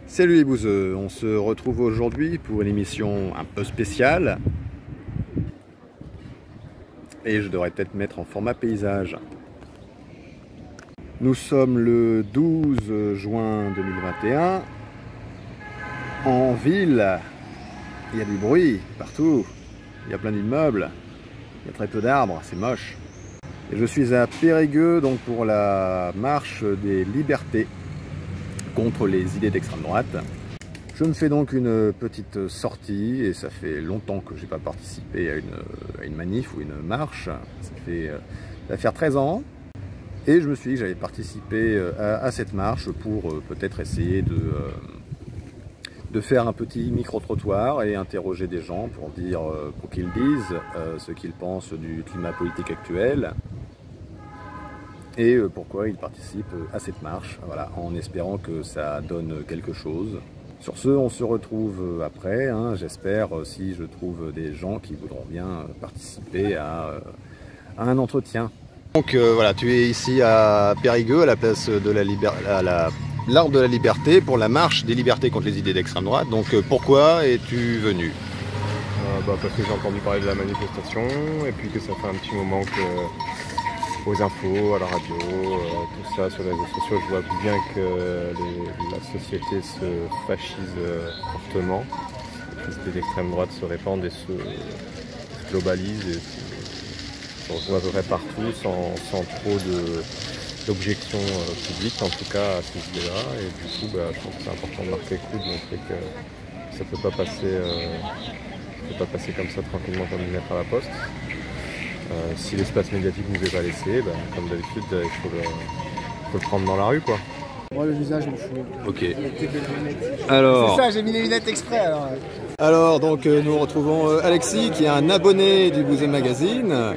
Salut les bouseux, on se retrouve aujourd'hui pour une émission un peu spéciale. Et je devrais peut-être mettre en format paysage. Nous sommes le 12 juin 2021. En ville, il y a du bruit partout. Il y a plein d'immeubles. Il y a très peu d'arbres, c'est moche. Et je suis à Périgueux donc pour la marche des libertés contre les idées d'extrême droite. Je me fais donc une petite sortie et ça fait longtemps que j'ai pas participé à une manif ou une marche. Ça va faire 13 ans et je me suis dit que j'allais participer à cette marche pour peut-être essayer de faire un petit micro-trottoir et interroger des gens pour qu'ils disent ce qu'ils pensent du climat politique actuel et pourquoi ils participent à cette marche, voilà, en espérant que ça donne quelque chose. Sur ce, on se retrouve après, hein, j'espère, si je trouve des gens qui voudront bien participer à un entretien. Donc voilà, tu es ici à Périgueux, à la place de l'Arbre de la Liberté, pour la marche des libertés contre les idées d'extrême droite. Donc pourquoi es-tu venu? Parce que j'ai entendu parler de la manifestation, et puis que ça fait un petit moment que aux infos, à la radio, tout ça, sur les réseaux sociaux, je vois bien que la société se fascise fortement. Les idées d'extrême droite se répandent et se globalisent et se retrouvent à peu près partout sans trop d'objections publiques, en tout cas à ces idées-là. Et du coup, je pense que c'est important de marquer le coup, de montrer que ça ne peut pas passer comme ça tranquillement comme une lettre à la poste. Si l'espace médiatique nous est pas laissé, comme d'habitude, il faut le prendre dans la rue, quoi. Moi, le visage, m'en fout. Ok. Alors. C'est ça, j'ai mis les lunettes exprès alors. Alors, donc, nous retrouvons Alexis, qui est un abonné du Bouzé Magazine.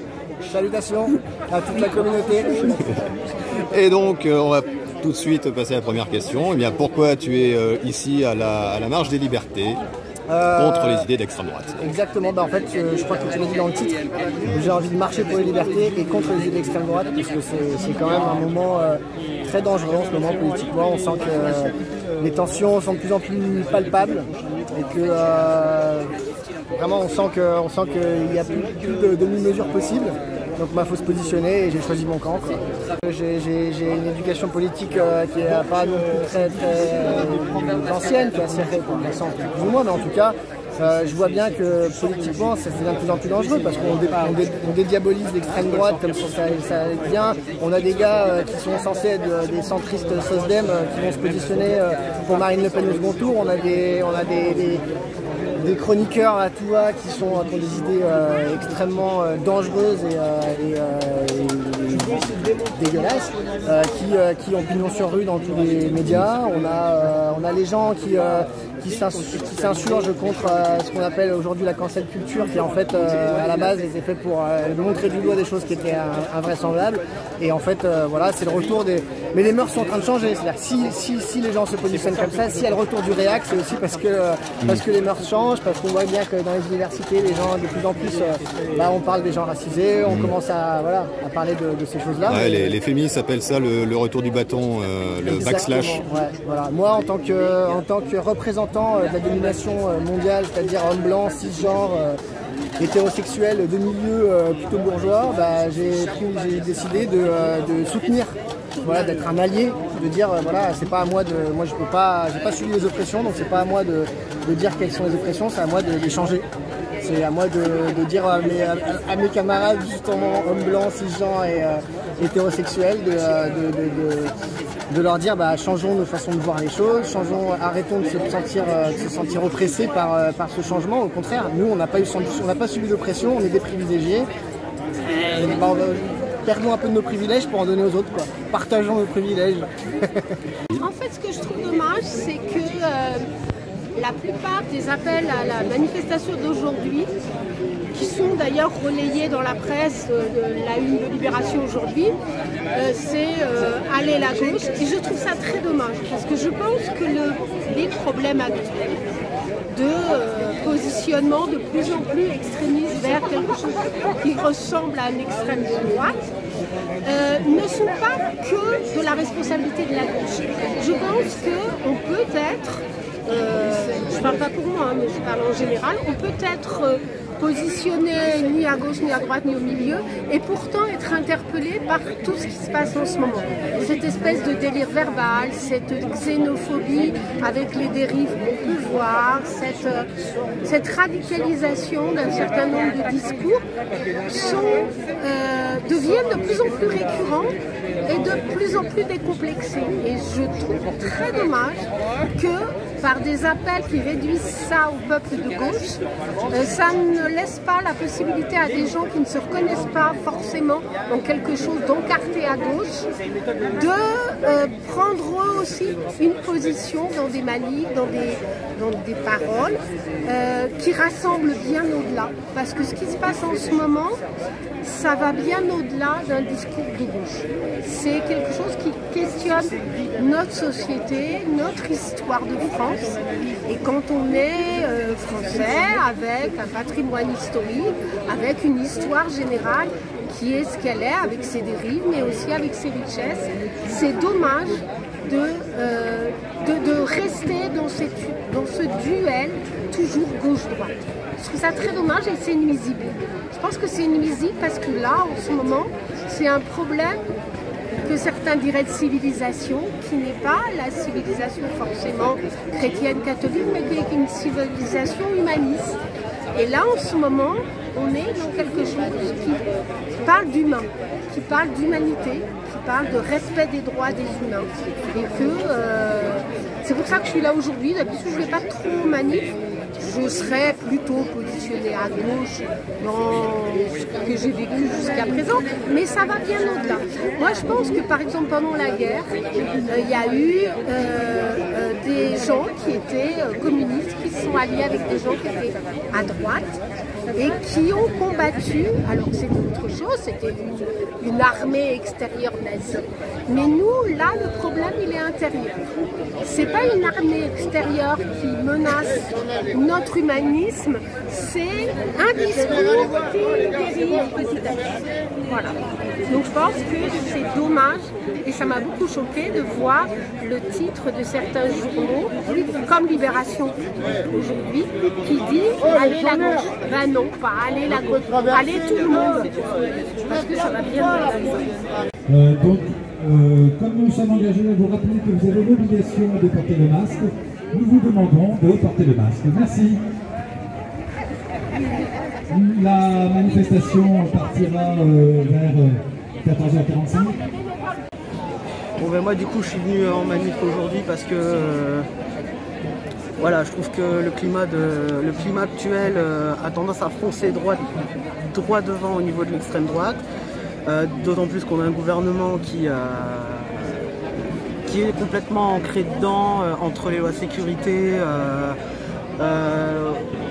Salutations à toute la communauté. Et donc, on va tout de suite passer à la première question. Eh bien, pourquoi tu es ici à la marche des libertés contre les idées d'extrême droite? Exactement, en fait, je crois que tu l'as dit dans le titre. J'ai envie de marcher pour les libertés et contre les idées d'extrême droite, parce que c'est quand même un moment très dangereux en ce moment politiquement. On sent que les tensions sont de plus en plus palpables et que vraiment on sent qu'il n'y a plus de demi-mesure possible. Donc il faut se positionner et j'ai choisi mon camp. J'ai une éducation politique qui n'est pas non plus très ancienne, qui est assez récente plus ou moins, mais en tout cas, je vois bien que politiquement, ça devient de plus en plus dangereux parce qu'on dédiabolise l'extrême droite comme si ça allait bien. On a des gars qui sont censés être des centristes SOSDEM qui vont se positionner pour Marine Le Pen au second tour. On a des chroniqueurs à tout va qui ont des idées extrêmement dangereuses et dégueulasses, qui ont pignon sur rue dans tous les médias. On a les gens qui s'insurgent contre ce qu'on appelle aujourd'hui la cancel culture, qui en fait à la base était fait pour montrer du doigt des choses qui étaient invraisemblables. Et en fait voilà, c'est le retour des... Mais les mœurs sont en train de changer, c'est-à-dire si les gens se positionnent comme ça, si il y a le retour du réac, c'est aussi parce que les mœurs changent, parce qu'on voit bien que dans les universités, les gens de plus en plus, on parle des gens racisés, on commence à parler de ces choses-là. Ouais, les féministes appellent ça le retour du bâton, le backslash. Ouais, voilà. Moi, en tant que représentant de la domination mondiale, c'est-à-dire homme blanc, cisgenre, hétérosexuel, de milieu plutôt bourgeois, j'ai décidé de soutenir, voilà, d'être un allié, de dire voilà, c'est pas à moi j'ai pas subi les oppressions, donc c'est pas à moi de dire quelles sont les oppressions, c'est à moi de les changer. C'est à moi de dire à mes camarades, justement, hommes blancs, cisgenres et hétérosexuels, de leur dire changeons nos façons de voir les choses, arrêtons de se sentir oppressés par ce changement. Au contraire, nous, on n'a pas subi d'oppression, on est des privilégiés. Perdons un peu de nos privilèges pour en donner aux autres, quoi. Partageons nos privilèges. En fait, ce que je trouve dommage, c'est que la plupart des appels à la manifestation d'aujourd'hui, qui sont d'ailleurs relayés dans la presse de la une de Libération aujourd'hui, c'est aller la gauche. Et je trouve ça très dommage, parce que je pense que les problèmes actuels de positionnement de plus en plus extrémiste vers quelque chose qui ressemble à l'extrême droite ne sont pas que de la responsabilité de la gauche. Je pense qu'on peut être je ne parle pas pour moi, mais je parle en général, on peut être positionné ni à gauche, ni à droite, ni au milieu, et pourtant être interpellé par tout ce qui se passe en ce moment. Cette espèce de délire verbal, cette xénophobie avec les dérives qu'on peut voir, cette radicalisation d'un certain nombre de discours deviennent de plus en plus récurrents et de plus en plus décomplexés. Et je trouve très dommage que par des appels qui réduisent ça au peuple de gauche, ça ne laisse pas la possibilité à des gens qui ne se reconnaissent pas forcément dans quelque chose d'encarté à gauche, de prendre eux aussi une position dans des manifs, dans des paroles qui rassemblent bien au-delà. Parce que ce qui se passe en ce moment, ça va bien au-delà d'un discours de gauche. C'est quelque chose qui questionne notre société, notre histoire de France. Et quand on est français, avec un patrimoine historique, avec une histoire générale qui est ce qu'elle est, avec ses dérives, mais aussi avec ses richesses, c'est dommage de rester dans ce duel toujours gauche-droite. Je trouve ça très dommage et c'est nuisible. Je pense que c'est nuisible parce que là, en ce moment, c'est un problème que certains diraient de civilisation, qui n'est pas la civilisation forcément chrétienne, catholique, mais qui est une civilisation humaniste. Et là, en ce moment, on est dans quelque chose qui parle d'humain, qui parle d'humanité, qui parle de respect des droits des humains. Et que c'est pour ça que je suis là aujourd'hui. D'habitude, je ne vais pas trop aux manifs. Je serais plutôt positionnée à gauche dans ce que j'ai vécu jusqu'à présent, mais ça va bien au-delà. Moi, je pense que, par exemple, pendant la guerre, il y a eu des gens qui étaient communistes, qui se sont alliés avec des gens qui étaient à droite et qui ont combattu, alors que c'était autre chose, c'était une armée extérieure nazie. Mais nous, là, le problème, il est intérieur. C'est pas une armée extérieure qui menace notre humanisme, c'est un discours qui dérive petit à petit. Voilà. Donc je pense que c'est dommage, et ça m'a beaucoup choqué de voir le titre de certains journaux, comme Libération aujourd'hui, qui dit « Allez la gauche ». Ben non, pas « Allez la gauche », allez tout le monde, parce que ça va bien. Donc, comme nous sommes engagés à vous rappeler que vous avez l'obligation de porter le masque, nous vous demandons de porter le masque. Merci. La manifestation partira vers 14h45. Bon ben moi du coup je suis venu en manif aujourd'hui parce que voilà, je trouve que le climat actuel a tendance à foncer droit devant au niveau de l'extrême droite. D'autant plus qu'on a un gouvernement qui est complètement ancré dedans, entre les lois de sécurité,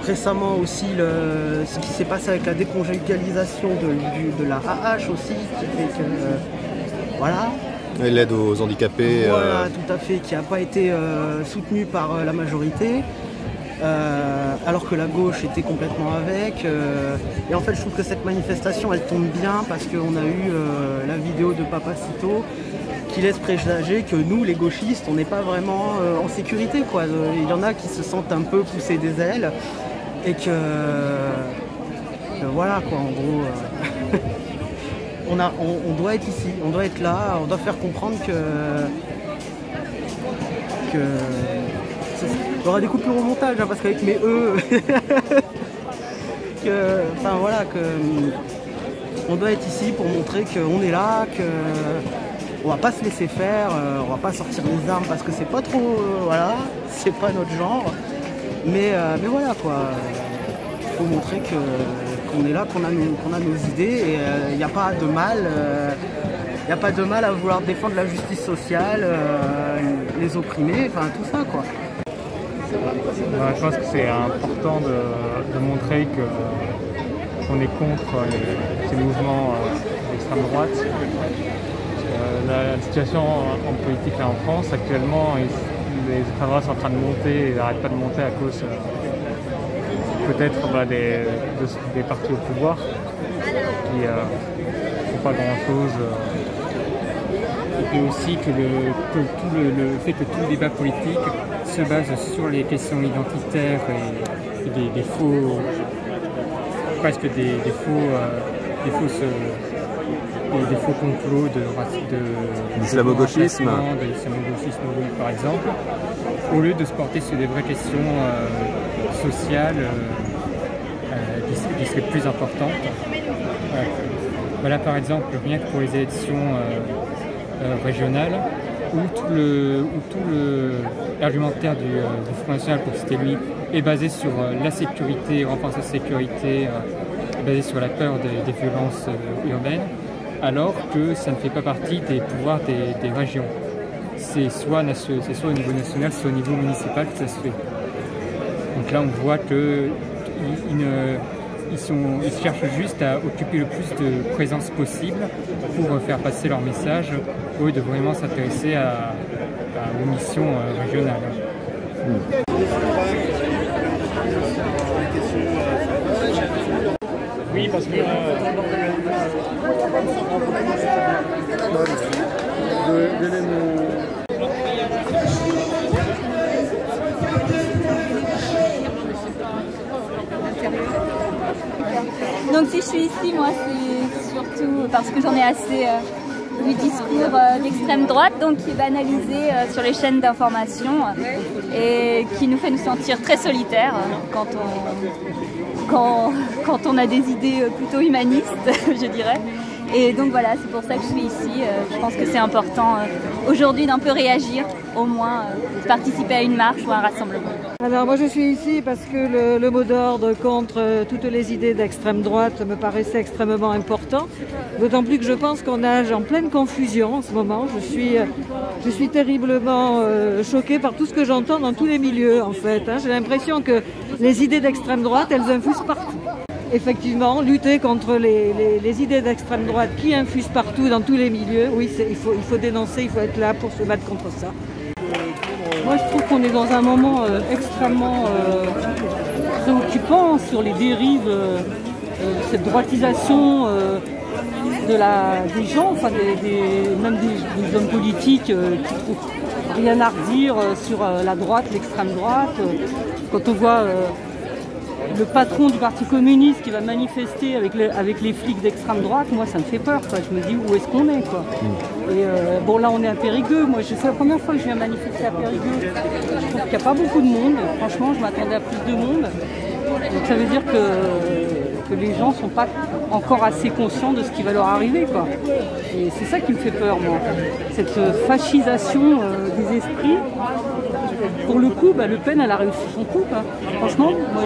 récemment aussi ce qui s'est passé avec la déconjugalisation de la AH aussi, qui fait que voilà. Et l'aide aux handicapés. Voilà, tout à fait, qui n'a pas été soutenue par la majorité. Alors que la gauche était complètement avec. Et en fait, je trouve que cette manifestation, elle tombe bien parce qu'on a eu la vidéo de Papacito qui laisse présager que nous, les gauchistes, on n'est pas vraiment en sécurité, quoi. Il y en a qui se sentent un peu pousser des ailes et que voilà, quoi, en gros. On doit être ici, on doit être là, on doit faire comprendre que il y aura des coupures au montage, hein, parce qu'avec mes enfin voilà, on doit être ici pour montrer qu'on est là, qu'on va pas se laisser faire, on va pas sortir les armes parce que c'est pas trop, voilà, c'est pas notre genre, mais voilà quoi, faut montrer qu'on est là, qu'on a nos idées et il n'y a pas de mal. Il n'y a pas de mal à vouloir défendre la justice sociale, les opprimés, enfin tout ça quoi. Je pense que c'est important de montrer qu'on est contre ces mouvements d'extrême droite. La situation en politique là en France actuellement, les extrêmes droites sont en train de monter et n'arrêtent pas de monter à cause peut-être des partis au pouvoir qui ne font pas grand-chose. Et puis aussi que le fait que tout le débat politique se base sur les questions identitaires et des faux, presque des faux complots d'islamo-gauchisme, oui, par exemple, au lieu de se porter sur des vraies questions sociales qui seraient plus importantes. Voilà, par exemple, rien que pour les élections régionales, où tout l'argumentaire du Front National, pour citer lui, est basé sur la sécurité, renforcer la sécurité, basé sur la peur des violences urbaines, alors que ça ne fait pas partie des pouvoirs des régions. C'est soit au niveau national, soit au niveau municipal que ça se fait. Donc là, on voit qu'ils cherchent juste à occuper le plus de présence possible pour faire passer leur message, au lieu de vraiment s'intéresser aux missions régionales. Oui, parce que... Donc si je suis ici, moi c'est surtout parce que j'en ai assez du discours d'extrême droite, donc qui est banalisé sur les chaînes d'information et qui nous fait nous sentir très solitaires quand on a des idées plutôt humanistes, je dirais. Et donc voilà, c'est pour ça que je suis ici. Je pense que c'est important aujourd'hui d'un peu réagir, au moins de participer à une marche ou à un rassemblement. Alors moi je suis ici parce que le mot d'ordre contre toutes les idées d'extrême droite me paraissait extrêmement important. D'autant plus que je pense qu'on nage en pleine confusion en ce moment. Je suis terriblement choquée par tout ce que j'entends dans tous les milieux en fait. J'ai l'impression que les idées d'extrême droite, elles infusent partout. Effectivement, lutter contre les idées d'extrême droite qui infusent partout dans tous les milieux, oui, il faut dénoncer, il faut être là pour se battre contre ça. Moi, je trouve qu'on est dans un moment extrêmement préoccupant sur les dérives, cette droitisation des gens, enfin même des hommes politiques qui trouvent rien à redire sur la droite, l'extrême droite. Quand on voit le patron du Parti communiste qui va manifester avec les flics d'extrême droite, moi ça me fait peur, quoi. Je me dis où est-ce qu'on est, quoi. Et bon, là on est à Périgueux, moi c'est la première fois que je viens manifester à Périgueux. Je trouve qu'il n'y a pas beaucoup de monde, franchement je m'attendais à plus de monde. Donc ça veut dire que les gens ne sont pas encore assez conscients de ce qui va leur arriver, quoi. Et c'est ça qui me fait peur, moi. Cette fascisation des esprits. Pour le coup, Le Pen, elle a réussi son coup, quoi. Franchement, moi,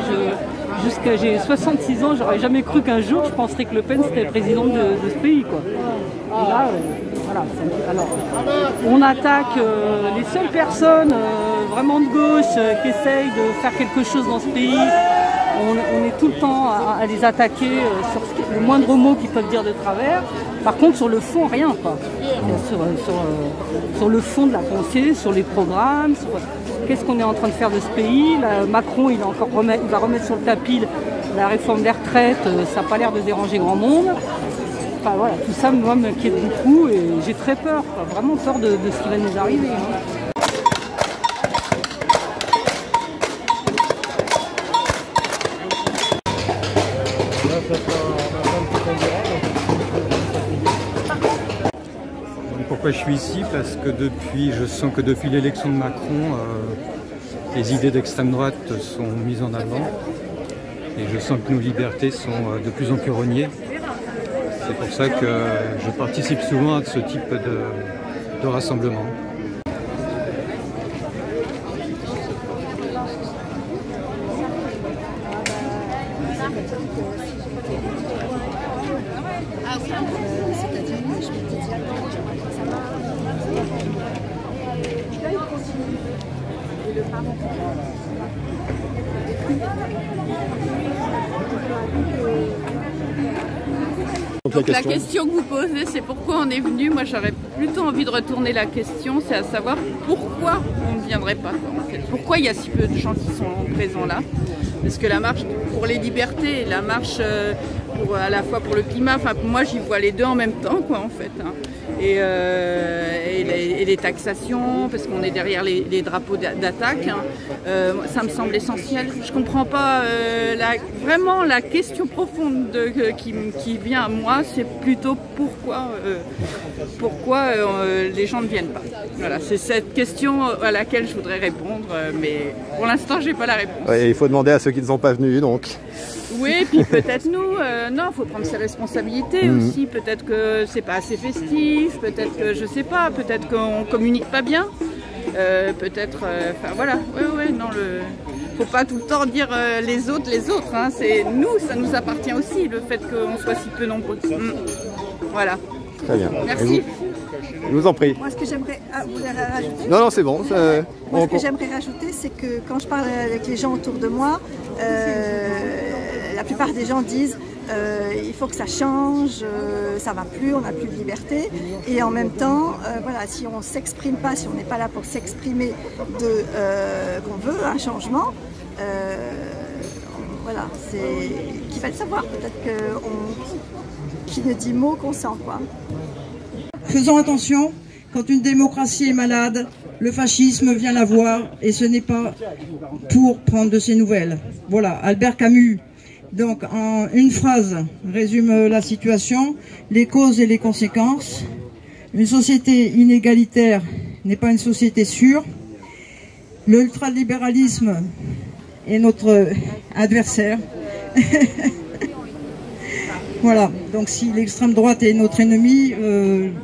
jusqu'à j'ai 66 ans, j'aurais jamais cru qu'un jour je penserais que Le Pen serait président de ce pays, quoi. Et là, voilà. Alors, on attaque les seules personnes vraiment de gauche qui essayent de faire quelque chose dans ce pays. On est tout le temps à les attaquer sur le moindre mot qu'ils peuvent dire de travers. Par contre, sur le fond, rien, quoi. Sur le fond de la pensée, sur les programmes, sur qu'est-ce qu'on est en train de faire de ce pays. Là, Macron, il va remettre sur le tapis la réforme des retraites. Ça n'a pas l'air de déranger grand monde. Enfin voilà, tout ça, moi, m'inquiète beaucoup et j'ai très peur, quoi. Vraiment peur de ce qui va nous arriver. Pourquoi je suis ici? Parce que je sens que depuis l'élection de Macron, les idées d'extrême droite sont mises en avant et je sens que nos libertés sont de plus en plus reniées. C'est pour ça que je participe souvent à ce type de rassemblement. Donc la question que vous posez, c'est pourquoi on est venu. Moi, j'aurais plutôt envie de retourner la question, c'est à savoir pourquoi on ne viendrait pas, quoi, en fait. Pourquoi il y a si peu de gens qui sont présents là? Parce que la marche pour les libertés, la marche à la fois pour le climat, enfin moi j'y vois les deux en même temps, quoi, en fait. et les taxations, parce qu'on est derrière les drapeaux d'attaque. Ça me semble essentiel. Je ne comprends pas vraiment la question profonde qui vient à moi, c'est plutôt pourquoi les gens ne viennent pas. Voilà, c'est cette question à laquelle je voudrais répondre, mais pour l'instant, je n'ai pas la réponse. Ouais, il faut demander à ceux qui ne sont pas venus, donc. Oui, puis peut-être nous, non, il faut prendre ses responsabilités aussi, peut-être que c'est pas assez festif, peut-être que, je sais pas, peut-être qu'on communique pas bien, peut-être, enfin voilà, oui, non, faut pas tout le temps dire les autres, hein, c'est nous, ça nous appartient aussi, le fait qu'on soit si peu nombreux. Voilà. Très bien. Merci. Je vous en prie. Moi, ce que j'aimerais... vous voulez rajouter ? Non, c'est bon. Moi, ce que j'aimerais rajouter, c'est que quand je parle avec les gens autour de moi, la plupart des gens disent il faut que ça change, ça va plus, on n'a plus de liberté. Et en même temps, voilà, si on ne s'exprime pas, si on n'est pas là pour s'exprimer qu'on veut un changement, voilà, c'est qu'il va le savoir. Peut-être qui ne dit mot consent, quoi. Faisons attention, quand une démocratie est malade, le fascisme vient la voir et ce n'est pas pour prendre de ses nouvelles. Voilà, Albert Camus, donc en une phrase, résume la situation, les causes et les conséquences. Une société inégalitaire n'est pas une société sûre. L'ultralibéralisme est notre adversaire. Voilà, donc si l'extrême droite est notre ennemi,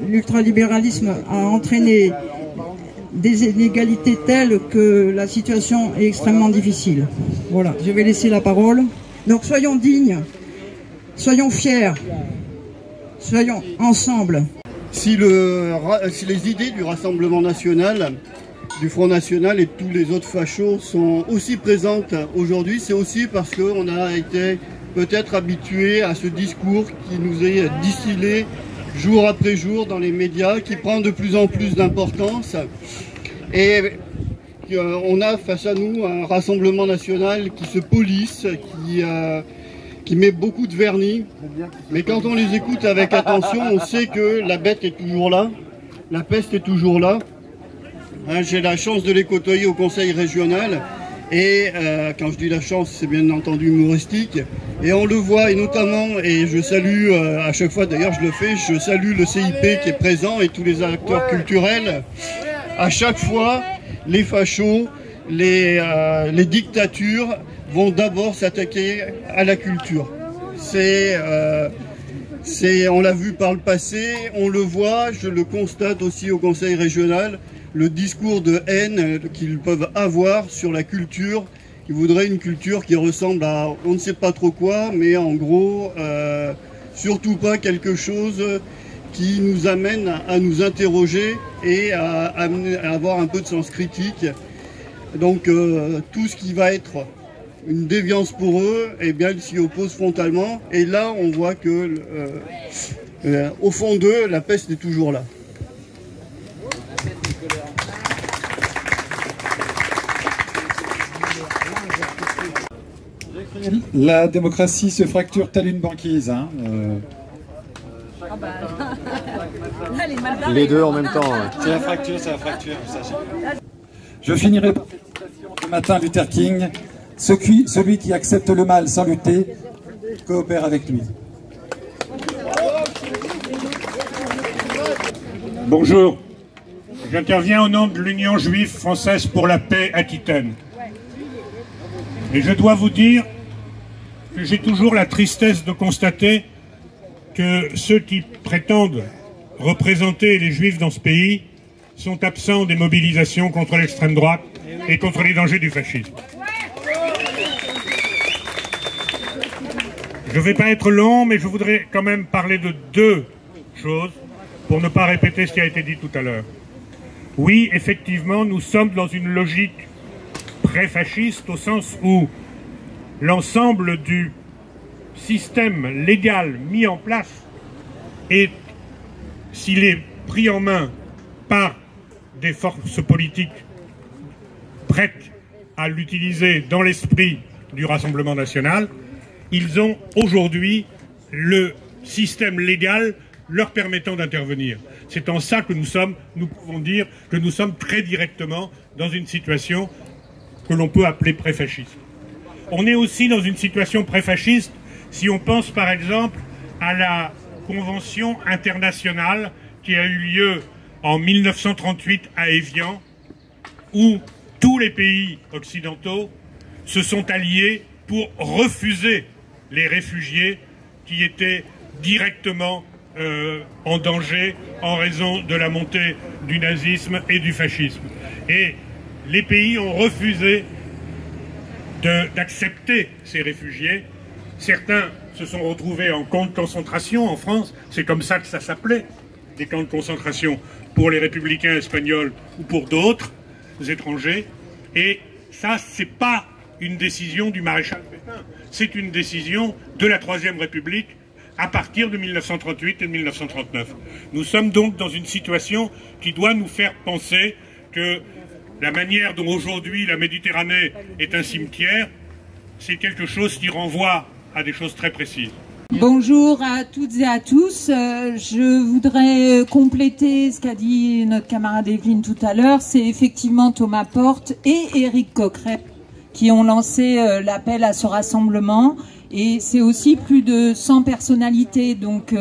l'ultralibéralisme a entraîné des inégalités telles que la situation est extrêmement difficile. Voilà, je vais laisser la parole. Donc soyons dignes, soyons fiers, soyons ensemble. Si les idées du Rassemblement national, du Front national et de tous les autres fachos sont aussi présentes aujourd'hui, c'est aussi parce qu'on a été peut-être habitué à ce discours qui nous est distillé jour après jour dans les médias, qui prend de plus en plus d'importance. Et on a face à nous un Rassemblement national qui se police, qui met beaucoup de vernis. Mais quand on les écoute avec attention, on sait que la bête est toujours là, la peste est toujours là. Hein, j'ai la chance de les côtoyer au conseil régional. Et quand je dis la chance, c'est bien entendu humoristique. Et on le voit, et notamment, et je salue, à chaque fois d'ailleurs je le fais, je salue le CIP qui est présent et tous les acteurs culturels. À chaque fois, les fachos, les dictatures vont d'abord s'attaquer à la culture. On l'a vu par le passé, on le voit, je le constate aussi au conseil régional, le discours de haine qu'ils peuvent avoir sur la culture. Ils voudraient une culture qui ressemble à on ne sait pas trop quoi, mais en gros, surtout pas quelque chose qui nous amène à nous interroger et à avoir un peu de sens critique. Donc tout ce qui va être une déviance pour eux, eh bien ils s'y opposent frontalement. Et là, on voit que au fond d'eux, la peste est toujours là. La démocratie se fracture telle une banquise. Hein. Les deux en même temps. C'est la fracture, Je finirai par cette citation de Martin Luther King. Celui qui accepte le mal sans lutter, coopère avec lui. Bonjour, j'interviens au nom de l'Union juive française pour la paix Aquitaine. Et je dois vous dire que j'ai toujours la tristesse de constater que ceux qui prétendent représenter les juifs dans ce pays sont absents des mobilisations contre l'extrême droite et contre les dangers du fascisme. Je ne vais pas être long, mais je voudrais quand même parler de deux choses pour ne pas répéter ce qui a été dit tout à l'heure. Oui, effectivement, nous sommes dans une logique pré-fasciste au sens où l'ensemble du système légal mis en place est, s'il est pris en main par des forces politiques prêtes à l'utiliser dans l'esprit du Rassemblement national, ils ont aujourd'hui le système légal leur permettant d'intervenir. C'est en ça que nous pouvons dire que nous sommes très directement dans une situation que l'on peut appeler pré-fasciste. On est aussi dans une situation pré-fasciste si on pense par exemple à la convention internationale qui a eu lieu en 1938 à Évian, où tous les pays occidentaux se sont alliés pour refuser les réfugiés qui étaient directement en danger en raison de la montée du nazisme et du fascisme. Et les pays ont refusé d'accepter ces réfugiés. Certains se sont retrouvés en camps de concentration en France, c'est comme ça que ça s'appelait, des camps de concentration pour les républicains espagnols ou pour d'autres étrangers. Et ça, c'est pas une décision du maréchal Pétain, c'est une décision de la Troisième République à partir de 1938 et de 1939. Nous sommes donc dans une situation qui doit nous faire penser que la manière dont aujourd'hui la Méditerranée est un cimetière, c'est quelque chose qui renvoie à des choses très précises. Bonjour à toutes et à tous. Je voudrais compléter ce qu'a dit notre camarade Evelyne tout à l'heure. C'est effectivement Thomas Porte et Éric Coquerel qui ont lancé l'appel à ce rassemblement. Et c'est aussi plus de 100 personnalités. Donc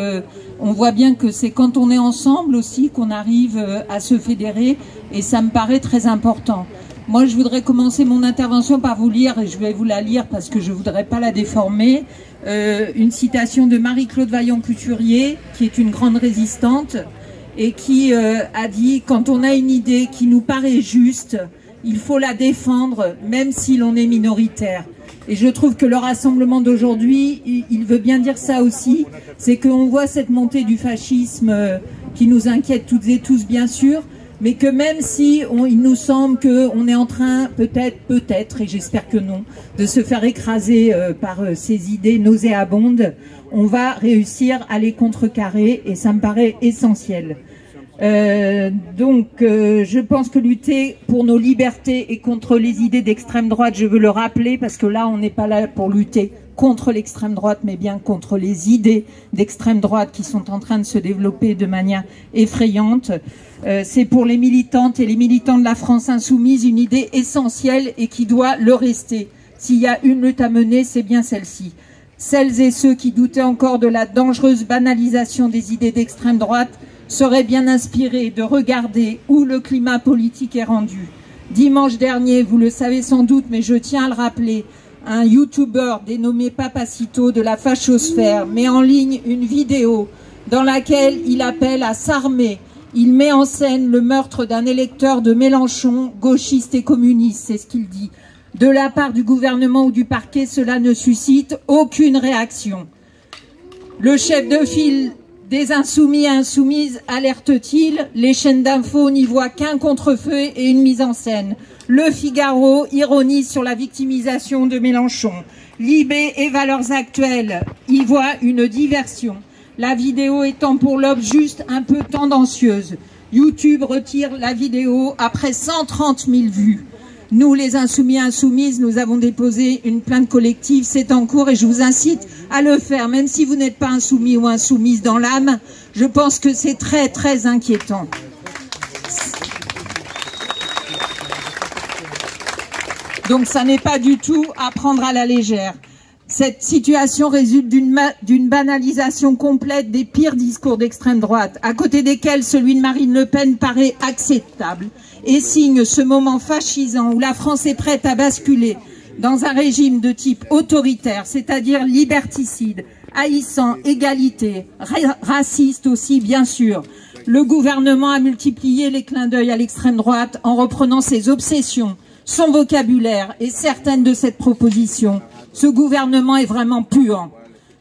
on voit bien que c'est quand on est ensemble aussi qu'on arrive à se fédérer. Et ça me paraît très important. Moi, je voudrais commencer mon intervention par vous lire, et je vais vous la lire parce que je ne voudrais pas la déformer, une citation de Marie-Claude Vaillant-Couturier, qui est une grande résistante, et qui a dit « Quand on a une idée qui nous paraît juste, il faut la défendre, même si l'on est minoritaire. » Et je trouve que le rassemblement d'aujourd'hui, il veut bien dire ça aussi, c'est qu'on voit cette montée du fascisme qui nous inquiète toutes et tous, bien sûr, mais que même si il nous semble qu'on est en train, peut-être, et j'espère que non, de se faire écraser par ces idées nauséabondes, on va réussir à les contrecarrer, et ça me paraît essentiel. Je pense que lutter pour nos libertés et contre les idées d'extrême droite, je veux le rappeler, parce que là, on n'est pas là pour lutter contre l'extrême droite, mais bien contre les idées d'extrême droite qui sont en train de se développer de manière effrayante. C'est pour les militantes et les militants de la France insoumise une idée essentielle et qui doit le rester. S'il y a une lutte à mener, c'est bien celle-ci. Celles et ceux qui doutaient encore de la dangereuse banalisation des idées d'extrême droite seraient bien inspirés de regarder où le climat politique est rendu. Dimanche dernier, vous le savez sans doute, mais je tiens à le rappeler, un youtubeur dénommé Papacito de la fachosphère met en ligne une vidéo dans laquelle il appelle à s'armer. Il met en scène le meurtre d'un électeur de Mélenchon, gauchiste et communiste, c'est ce qu'il dit. De la part du gouvernement ou du parquet, cela ne suscite aucune réaction. Le chef de file des insoumis et insoumises alerte-t-il, les chaînes d'infos n'y voient qu'un contre-feu et une mise en scène. Le Figaro ironise sur la victimisation de Mélenchon. Libé et Valeurs Actuelles y voient une diversion. La vidéo étant pour l'homme juste un peu tendancieuse. YouTube retire la vidéo après 130 000 vues. Nous, les insoumis et insoumises, nous avons déposé une plainte collective, c'est en cours et je vous incite à le faire. Même si vous n'êtes pas insoumis ou insoumise dans l'âme, je pense que c'est très très inquiétant. Donc ça n'est pas du tout à prendre à la légère. Cette situation résulte d'une banalisation complète des pires discours d'extrême droite, à côté desquels celui de Marine Le Pen paraît acceptable et signe ce moment fascisant où la France est prête à basculer dans un régime de type autoritaire, c'est-à-dire liberticide, haïssant, égalité, raciste aussi bien sûr. Le gouvernement a multiplié les clins d'œil à l'extrême droite en reprenant ses obsessions, son vocabulaire et certaines de cette proposition. Ce gouvernement est vraiment puant.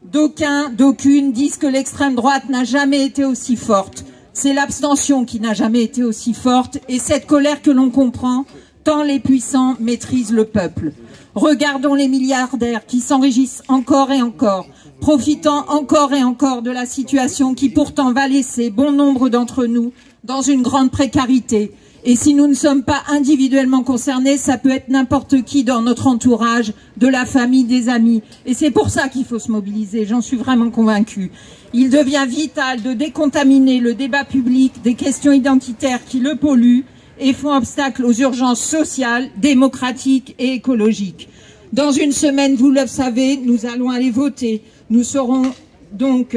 D'aucuns, d'aucunes disent que l'extrême droite n'a jamais été aussi forte. C'est l'abstention qui n'a jamais été aussi forte et cette colère que l'on comprend, tant les puissants maîtrisent le peuple. Regardons les milliardaires qui s'enrichissent encore et encore, profitant encore et encore de la situation qui pourtant va laisser bon nombre d'entre nous dans une grande précarité Et si nous ne sommes pas individuellement concernés, ça peut être n'importe qui dans notre entourage, de la famille, des amis. Et c'est pour ça qu'il faut se mobiliser, j'en suis vraiment convaincue. Il devient vital de décontaminer le débat public des questions identitaires qui le polluent et font obstacle aux urgences sociales, démocratiques et écologiques. Dans une semaine, vous le savez, nous allons aller voter. Nous serons donc,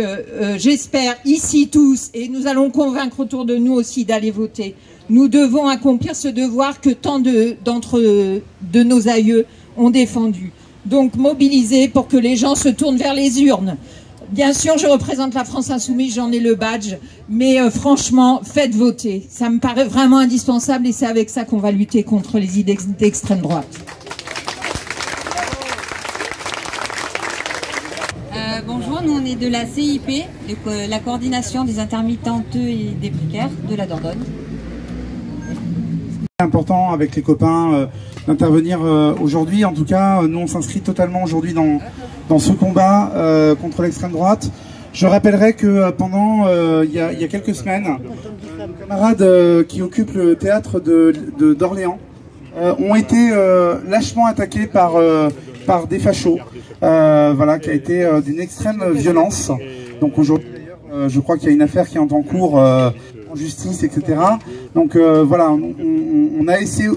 j'espère, ici tous, et nous allons convaincre autour de nous aussi d'aller voter. Nous devons accomplir ce devoir que tant de nos aïeux ont défendu. Donc mobiliser pour que les gens se tournent vers les urnes. Bien sûr, je représente la France Insoumise, j'en ai le badge, mais franchement, faites voter. Ça me paraît vraiment indispensable et c'est avec ça qu'on va lutter contre les idées d'extrême droite. Bonjour, nous on est de la CIP, la coordination des intermittentes et des précaires de la Dordogne. C'est important avec les copains d'intervenir aujourd'hui. En tout cas, nous on s'inscrit totalement aujourd'hui dans ce combat contre l'extrême droite. Je rappellerai que pendant il y a quelques semaines, nos camarades qui occupent le théâtre d'Orléans ont été lâchement attaqués par des fachos, voilà, qui a été d'une extrême violence. Donc aujourd'hui, je crois qu'il y a une affaire qui est en cours en justice, etc. Donc voilà, on a essayé,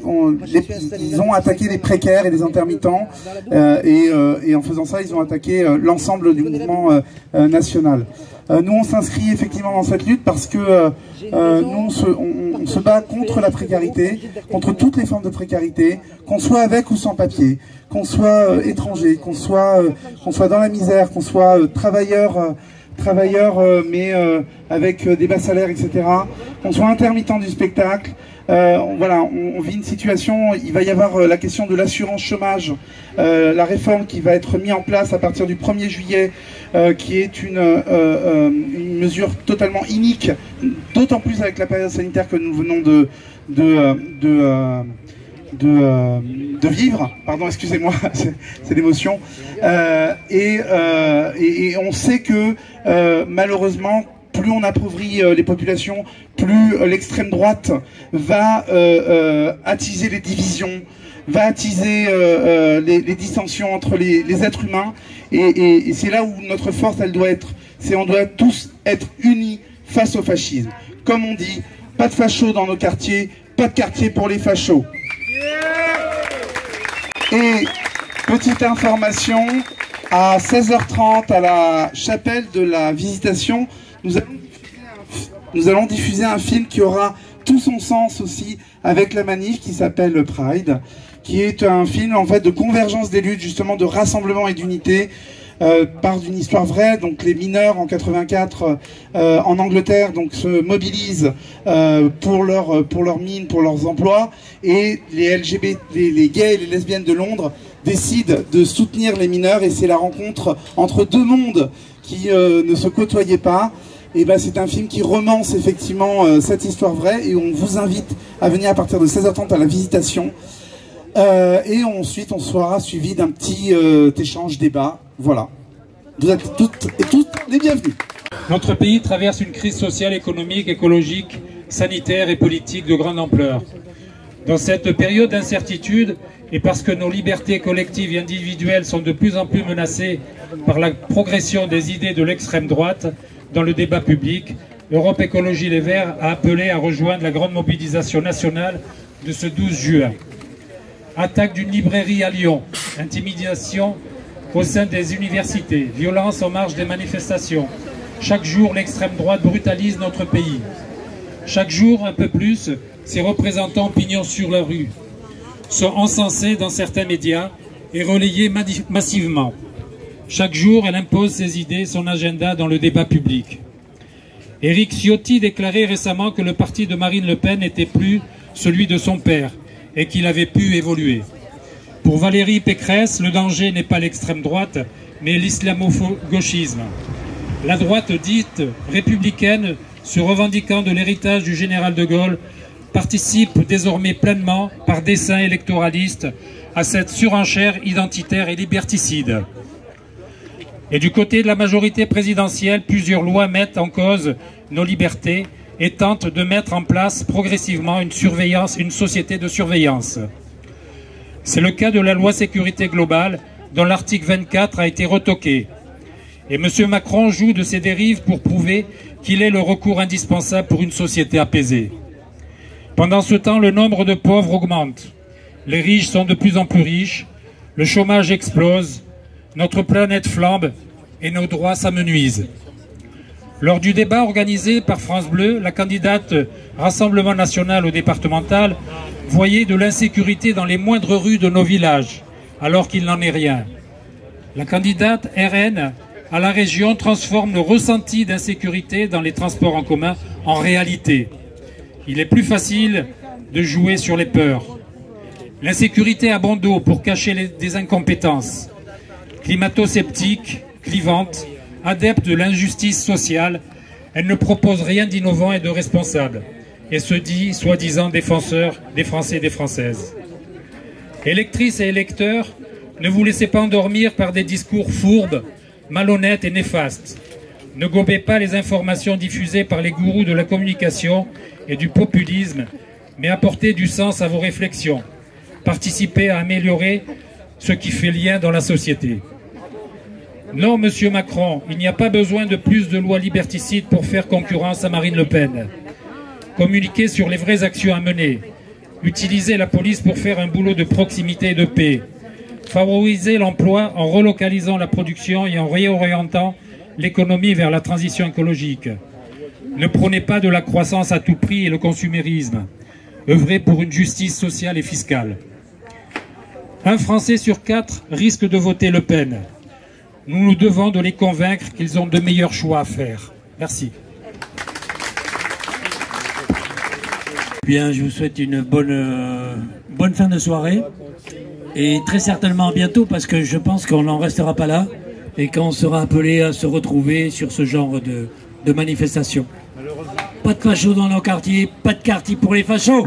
ils ont attaqué les précaires et les intermittents, et en faisant ça, ils ont attaqué l'ensemble du mouvement national. Nous, on s'inscrit effectivement dans cette lutte parce que nous, on se bat contre la précarité, contre toutes les formes de précarité, qu'on soit avec ou sans papier, qu'on soit étranger, qu'on soit dans la misère, qu'on soit travailleur mais avec des bas salaires, etc. Qu'on soit intermittent du spectacle. Voilà, on vit une situation, il va y avoir la question de l'assurance chômage, la réforme qui va être mise en place à partir du 1er juillet, qui est une mesure totalement inique, d'autant plus avec la période sanitaire que nous venons de vivre, pardon, excusez-moi, c'est l'émotion, et on sait que malheureusement, plus on appauvrit les populations, plus l'extrême droite va attiser les divisions, va attiser les dissensions entre les êtres humains, et c'est là où notre force, elle doit être, on doit tous être unis face au fascisme. Comme on dit, pas de fachos dans nos quartiers, pas de quartier pour les fachos. Et petite information, à 16h30 à la chapelle de la Visitation, nous allons diffuser un film qui aura tout son sens aussi avec la manif, qui s'appelle Pride, qui est un film en fait de convergence des luttes, justement de rassemblement et d'unité, part d'une histoire vraie. Donc les mineurs en 84 en Angleterre donc se mobilisent pour leurs mines, pour leurs emplois, et les LGBT, les gays et les lesbiennes de Londres décident de soutenir les mineurs, et c'est la rencontre entre deux mondes qui ne se côtoyaient pas. Et ben c'est un film qui romance effectivement cette histoire vraie, et on vous invite à venir à partir de 16h30 à la Visitation. Et ensuite on sera suivi d'un petit échange débat. Voilà. Vous êtes toutes et tous les bienvenus. Notre pays traverse une crise sociale, économique, écologique, sanitaire et politique de grande ampleur. Dans cette période d'incertitude, et parce que nos libertés collectives et individuelles sont de plus en plus menacées par la progression des idées de l'extrême droite dans le débat public, Europe Écologie Les Verts a appelé à rejoindre la grande mobilisation nationale de ce 12 juin. Attaque d'une librairie à Lyon, intimidation au sein des universités, violence en marge des manifestations. Chaque jour, l'extrême droite brutalise notre pays. Chaque jour, un peu plus, ses représentants pignons sur la rue sont encensés dans certains médias et relayés massivement. Chaque jour, elle impose ses idées, son agenda dans le débat public. Éric Ciotti déclarait récemment que le parti de Marine Le Pen n'était plus celui de son père et qu'il avait pu évoluer. Pour Valérie Pécresse, le danger n'est pas l'extrême droite, mais l'islamo-gauchisme. La droite dite républicaine, se revendiquant de l'héritage du général de Gaulle, participe désormais pleinement, par dessein électoraliste, à cette surenchère identitaire et liberticide. Et du côté de la majorité présidentielle, plusieurs lois mettent en cause nos libertés et tente de mettre en place progressivement une société de surveillance. C'est le cas de la loi sécurité globale, dont l'article 24 a été retoqué. Et M. Macron joue de ces dérives pour prouver qu'il est le recours indispensable pour une société apaisée. Pendant ce temps, le nombre de pauvres augmente. Les riches sont de plus en plus riches, le chômage explose, notre planète flambe et nos droits s'amenuisent. Lors du débat organisé par France Bleu, la candidate Rassemblement National au départemental voyait de l'insécurité dans les moindres rues de nos villages, alors qu'il n'en est rien. La candidate RN à la région transforme le ressenti d'insécurité dans les transports en commun en réalité. Il est plus facile de jouer sur les peurs. L'insécurité a bon dos pour cacher des incompétences. Climato-sceptique, clivante, adepte de l'injustice sociale, elle ne propose rien d'innovant et de responsable, et se dit soi-disant défenseur des Français et des Françaises. Électrices et électeurs, ne vous laissez pas endormir par des discours fourbes, malhonnêtes et néfastes. Ne gobez pas les informations diffusées par les gourous de la communication et du populisme, mais apportez du sens à vos réflexions. Participez à améliorer ce qui fait lien dans la société. Non, Monsieur Macron, il n'y a pas besoin de plus de lois liberticides pour faire concurrence à Marine Le Pen. Communiquez sur les vraies actions à mener. Utilisez la police pour faire un boulot de proximité et de paix. Favorisez l'emploi en relocalisant la production et en réorientant l'économie vers la transition écologique. Ne prenez pas de la croissance à tout prix et le consumérisme. Œuvrez pour une justice sociale et fiscale. Un Français sur 4 risque de voter Le Pen. Nous nous devons de les convaincre qu'ils ont de meilleurs choix à faire. Merci. Bien, je vous souhaite une bonne fin de soirée. Et très certainement à bientôt, parce que je pense qu'on n'en restera pas là et qu'on sera appelé à se retrouver sur ce genre de manifestation. Pas de fachos dans nos quartiers, pas de quartier pour les fachos.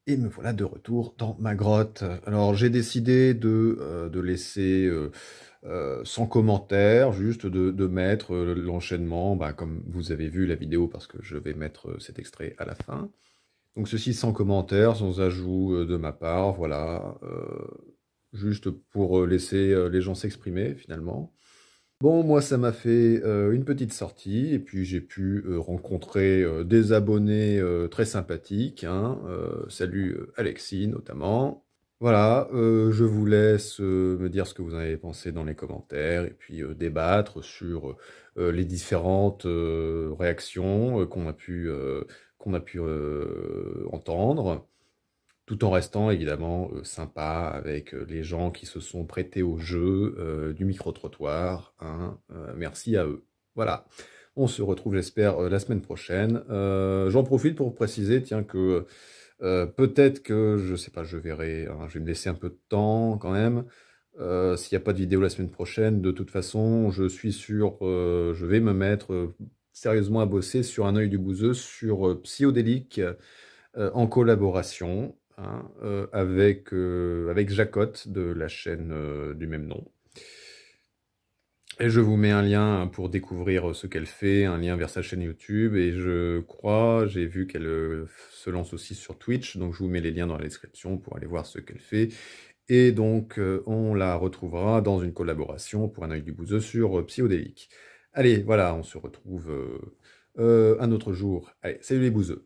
Et me voilà de retour dans ma grotte. Alors j'ai décidé de laisser sans commentaire, juste de mettre l'enchaînement, comme vous avez vu la vidéo, parce que je vais mettre cet extrait à la fin. Donc ceci sans commentaire, sans ajout de ma part, voilà, juste pour laisser les gens s'exprimer finalement. Bon, moi ça m'a fait une petite sortie, et puis j'ai pu rencontrer des abonnés très sympathiques, hein. Salut Alexis notamment. Voilà, je vous laisse me dire ce que vous en avez pensé dans les commentaires, et puis débattre sur les différentes réactions qu'on a pu entendre, tout en restant évidemment sympa avec les gens qui se sont prêtés au jeu du micro-trottoir, hein. Merci à eux. Voilà, on se retrouve j'espère la semaine prochaine. J'en profite pour préciser, tiens, que peut-être que, je sais pas, je verrai, hein, je vais me laisser un peu de temps quand même. S'il n'y a pas de vidéo la semaine prochaine, de toute façon, je vais me mettre sérieusement à bosser sur Un œil du bouseux, sur Psyodélique, en collaboration, hein, avec Jacotte de la chaîne du même nom. Et je vous mets un lien pour découvrir ce qu'elle fait, un lien vers sa chaîne YouTube, et j'ai vu qu'elle se lance aussi sur Twitch, donc je vous mets les liens dans la description pour aller voir ce qu'elle fait. Et donc on la retrouvera dans une collaboration pour Un œil du bouseux sur Psyodélique. Allez, voilà, on se retrouve un autre jour. Allez, salut les bouseux.